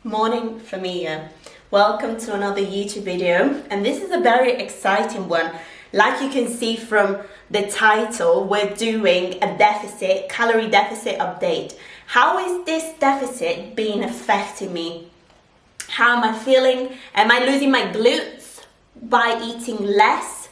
Morning familia. Welcome to another YouTube video, and this is a very exciting one. Like you can see from the title, we're doing a calorie deficit update. How is this deficit been affecting me? How am I feeling? Am I losing my glutes by eating less?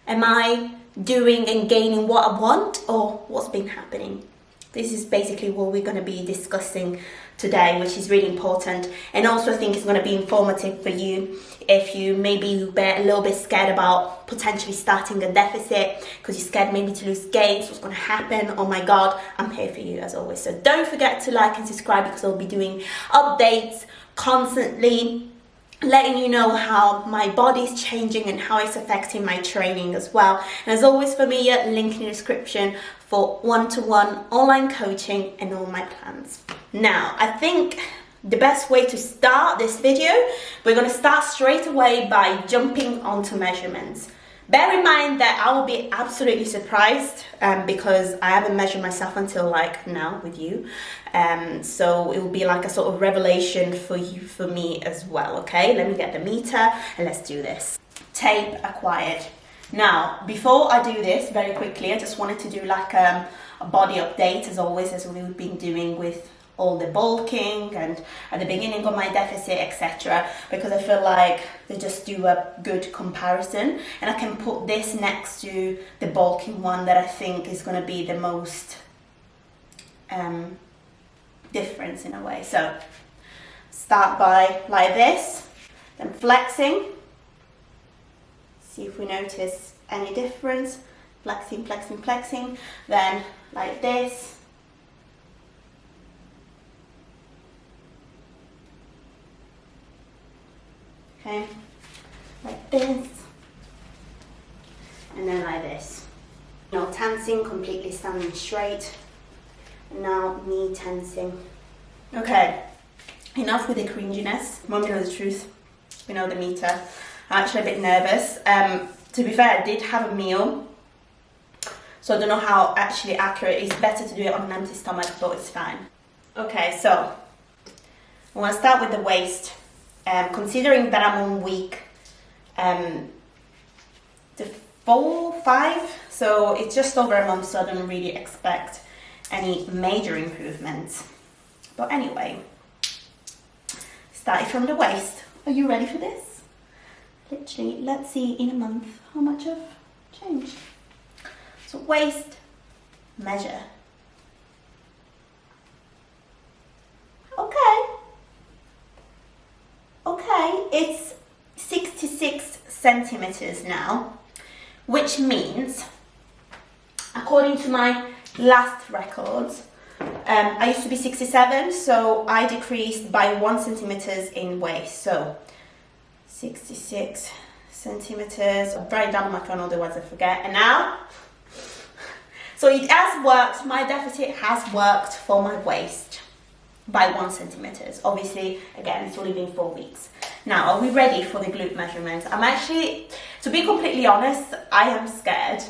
Am I doing and gaining what I want, or what's been happening? This is basically what we're going to be discussing today, which is really important, and also I think it's going to be informative for you if you maybe a little bit scared about potentially starting a deficit because you're scared maybe to lose gains. What's going to happen? Oh my god, I'm here for you as always. So don't forget to like and subscribe because I'll be doing updates constantly, letting you know how my body's changing and how it's affecting my training as well. And as always for me, link in the description for one-to-one online coaching and all my plans. Now, I think the best way to start this video, we're going to start straight away by jumping onto measurements. Bear in mind that I will be absolutely surprised because I haven't measured myself until like now with you. So it will be like a sort of revelation for me as well, okay? Let me get the meter and let's do this. Tape acquired. Now, before I do this, very quickly, I just wanted to do like a body update as always, as we've been doing with all the bulking and at the beginning of my deficit, etc., because I feel like they just do a good comparison, and I can put this next to the bulking one that I think is going to be the most difference in a way. So start by like this, then flexing, see if we notice any difference, flexing, flexing, flexing, then like this, okay, like this, and then like this. No tensing, completely standing straight. And now knee tensing. Okay, enough with the cringiness. Mom, you know the truth. We know the meter. I'm actually a bit nervous. To be fair, I did have a meal, so I don't know how actually accurate. It's better to do it on an empty stomach, but it's fine. Okay, so I want to start with the waist. Considering that I'm on week the 4-5, so it's just over a month, so I don't really expect any major improvements. But anyway, starting from the waist. Are you ready for this? Literally, let's see in a month how much I've changed. So waist measure. Okay, it's 66 centimeters now, which means, according to my last records, I used to be 67, so I decreased by 1 centimeters in waist. So 66 centimeters. I'll write it down on my phone, otherwise I forget. And now, so it has worked. My deficit has worked for my waist by 1 centimeters. Obviously, again, it's only been 4 weeks. Now, are we ready for the glute measurements? I'm actually, to be completely honest, I am scared.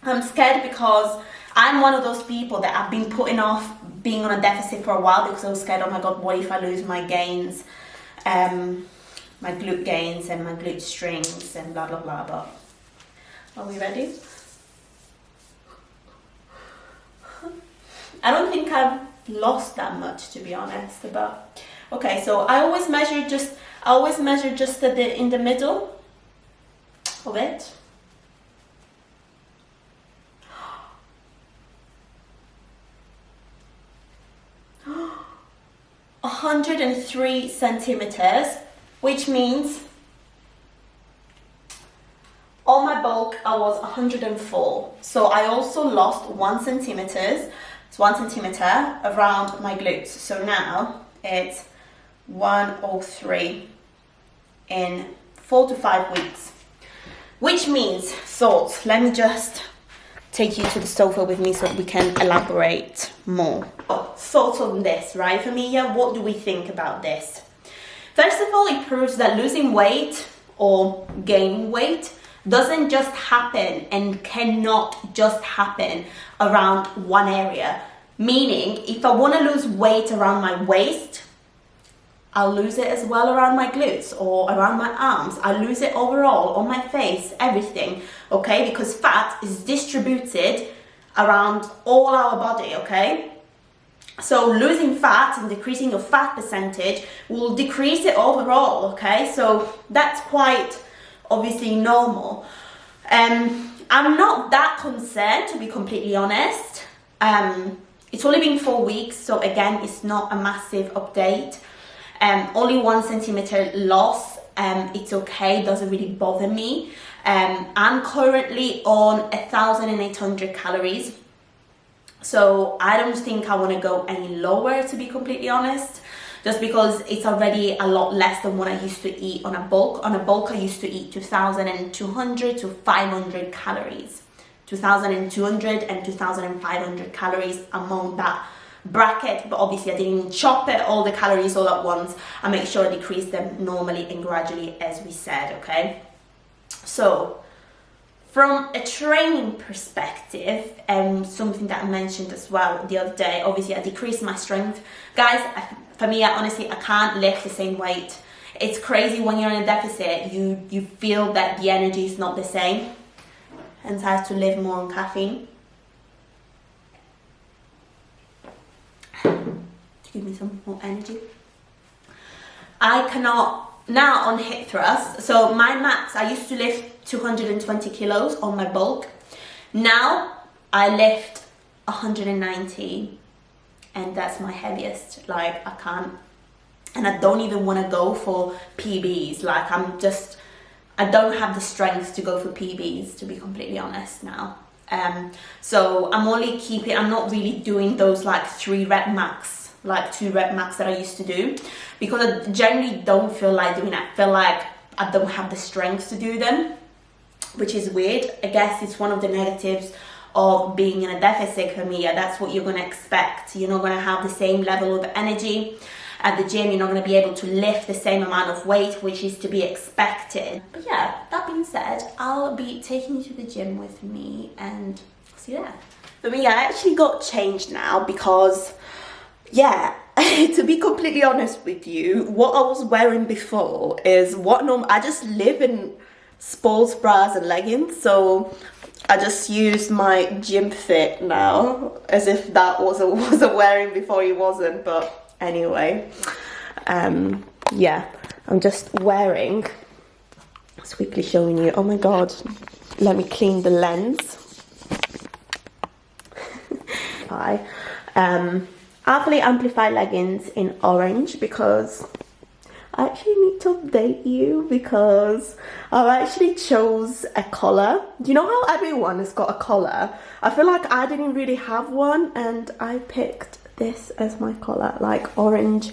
I'm scared because I'm one of those people that have been putting off being on a deficit for a while because I was scared, oh my god, what if I lose my gains, my glute gains and my glute strings and blah, blah, blah, blah. Are we ready? I don't think I've lost that much, to be honest, but okay, so I always measure just in the middle of it. A 103 centimeters, which means on my bulk I was 104. So I also lost 1 centimeter. It's 1 centimeter around my glutes. So now it's 103 in 4 to 5 weeks. Which means, thoughts, let me just take you to the sofa with me so we can elaborate more. Oh, thoughts on this, right? Familia, what do we think about this? First of all, it proves that losing weight or gaining weight doesn't just happen and cannot just happen around one area. Meaning, if I want to lose weight around my waist, I'll lose it as well around my glutes or around my arms. I lose it overall on my face, everything, okay? Because fat is distributed around all our body, okay? So losing fat and decreasing your fat percentage will decrease it overall, okay? So that's quite obviously normal. I'm not that concerned, to be completely honest. It's only been 4 weeks, so again, it's not a massive update. Only 1 centimeter loss, it's okay, doesn't really bother me. I'm currently on 1,800 calories, so I don't think I want to go any lower, to be completely honest, just because it's already a lot less than what I used to eat on a bulk. On a bulk, I used to eat 2,200 to 500 calories. 2,200 and 2,500 calories among that bracket, but obviously I didn't chop it all the calories all at once. I make sure I decrease them normally and gradually, as we said, okay? So from a training perspective, and something that I mentioned as well the other day, obviously I decreased my strength. Guys, for me, honestly, I can't lift the same weight. It's crazy when you're in a deficit, you feel that the energy is not the same, hence I have to live more on caffeine. Give me some more energy. I cannot, now on hip thrust, so my max, I used to lift 220 kilos on my bulk. Now I lift 190, and that's my heaviest. Like, I can't, and I don't even want to go for PBs. Like, I don't have the strength to go for PBs, to be completely honest now. So I'm not really doing those like 3 rep max, like 2 rep max that I used to do, because I generally don't feel like doing that. I feel like I don't have the strength to do them, which is weird. I guess it's one of the negatives of being in a deficit for me. That's what you're going to expect. You're not going to have the same level of energy at the gym. You're not going to be able to lift the same amount of weight, which is to be expected. But yeah, that being said, I'll be taking you to the gym with me and see you there. For me, I actually got changed now because, yeah, to be completely honest with you, what I was wearing before is I just live in sports bras and leggings, so I just use my gym fit now, as if that was a wearing before it wasn't. But anyway, yeah, I'm just wearing, just quickly showing you, oh my god, let me clean the lens. Hi. Athlete Amplify leggings in orange, because I actually need to update you, because I actually chose a collar. You know how everyone has got a collar? I feel like I didn't really have one, and I picked this as my collar, like orange,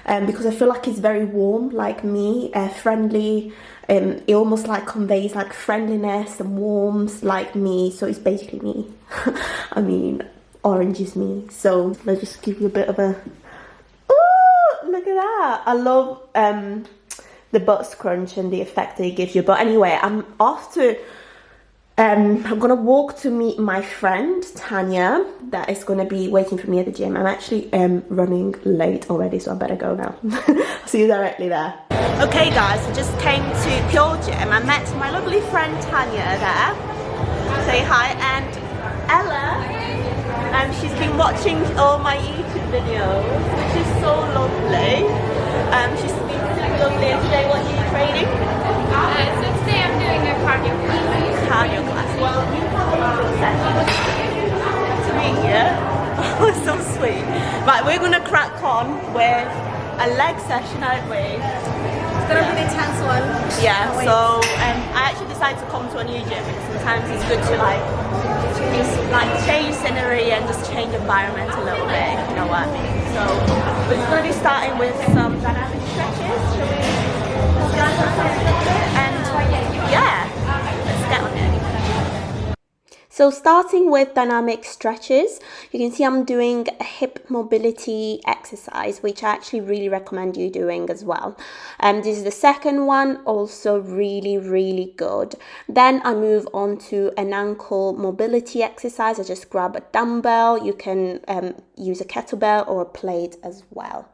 because I feel like it's very warm, like me, friendly. It almost like conveys like friendliness and warmth, like me. So it's basically me. I mean, orange is me. So let's just give you a bit of a, oh, look at that. I love the butt scrunch and the effect that it gives you. But anyway, I'm off to I'm gonna walk to meet my friend Tanya that is gonna be waiting for me at the gym. I'm actually running late already, so I better go now. I'll see you directly there. Okay guys, I just came to Pure Gym. I met my lovely friend Tanya there. Say hi. And Ella, she's been watching all my YouTube videos, which is so lovely. She's been really lovely. And today, what are you training? So today I'm doing a cardio class. Cardio class. Well, you have a little session to meet you. Oh, so sweet. Right, we're gonna crack on with a leg session, aren't we? It's gonna be the intense one. Yeah. So I actually decided to come to a new gym because sometimes it's good to change scenery and just change environment a little bit. You know what I mean? So we're gonna be starting with some dynamic stretches. Shall we? And yeah, let's get on it. So starting with dynamic stretches, you can see I'm doing a hip mobility exercise, which I actually really recommend you doing as well. This is the second one, also really, really good. Then I move on to an ankle mobility exercise. I just grab a dumbbell. You can use a kettlebell or a plate as well.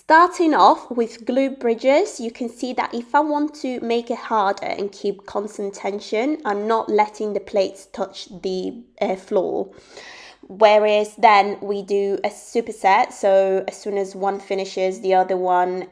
Starting off with glute bridges, you can see that if I want to make it harder and keep constant tension, I'm not letting the plates touch the floor. Whereas then we do a superset, so as soon as one finishes, the other one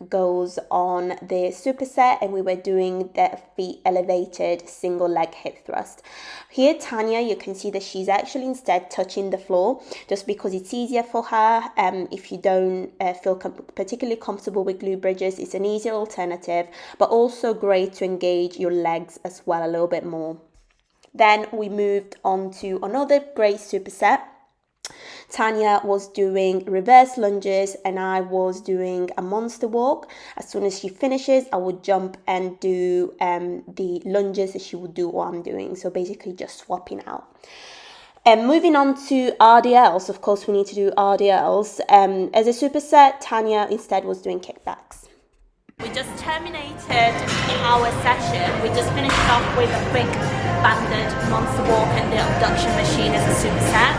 goes on the superset, and we were doing the feet elevated single leg hip thrust. Here, Tanya, you can see that she's actually instead touching the floor just because it's easier for her. If you don't feel particularly comfortable with glute bridges, it's an easier alternative, but also great to engage your legs as well a little bit more. Then we moved on to another great superset. Tanya was doing reverse lunges and I was doing a monster walk. As soon as she finishes, I would jump and do the lunges that she would do what I'm doing. So basically just swapping out. And moving on to RDLs, of course we need to do RDLs. As a superset, Tanya instead was doing kickbacks. We just terminated our session. We just finished off with a quick banded monster walk and the abduction machine as a superset.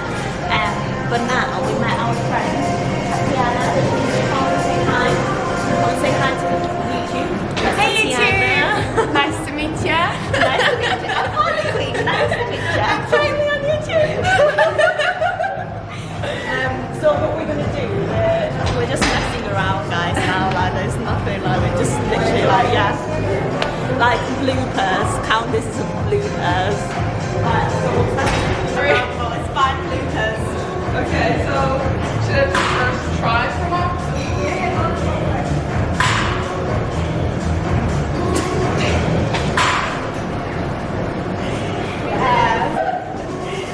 But now we met our friend Tatiana. Come say hi. Come say hi to YouTube. Hey YouTube! Nice to meet you. Nice to meet you. I'm Harley Quinn. Nice to meet you. Find me on YouTube. So what we're gonna do? We're just messing around, guys. Now, like there's nothing. Like we're just literally like like bloopers. Count this as a bloopers. Right, so we'll it's 5 bloopers. Okay, so should I first try some off?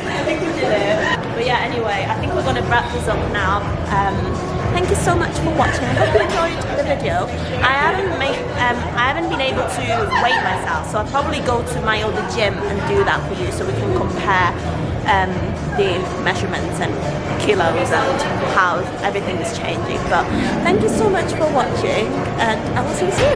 I think we did it. But yeah, anyway, I think we're going to wrap this up now. Thank you so much for watching. I hope you enjoyed the video. I haven't been able to weigh myself, so I'll probably go to my other gym and do that for you so we can compare the measurements and kilos and how everything is changing. But thank you so much for watching, and I will see you soon.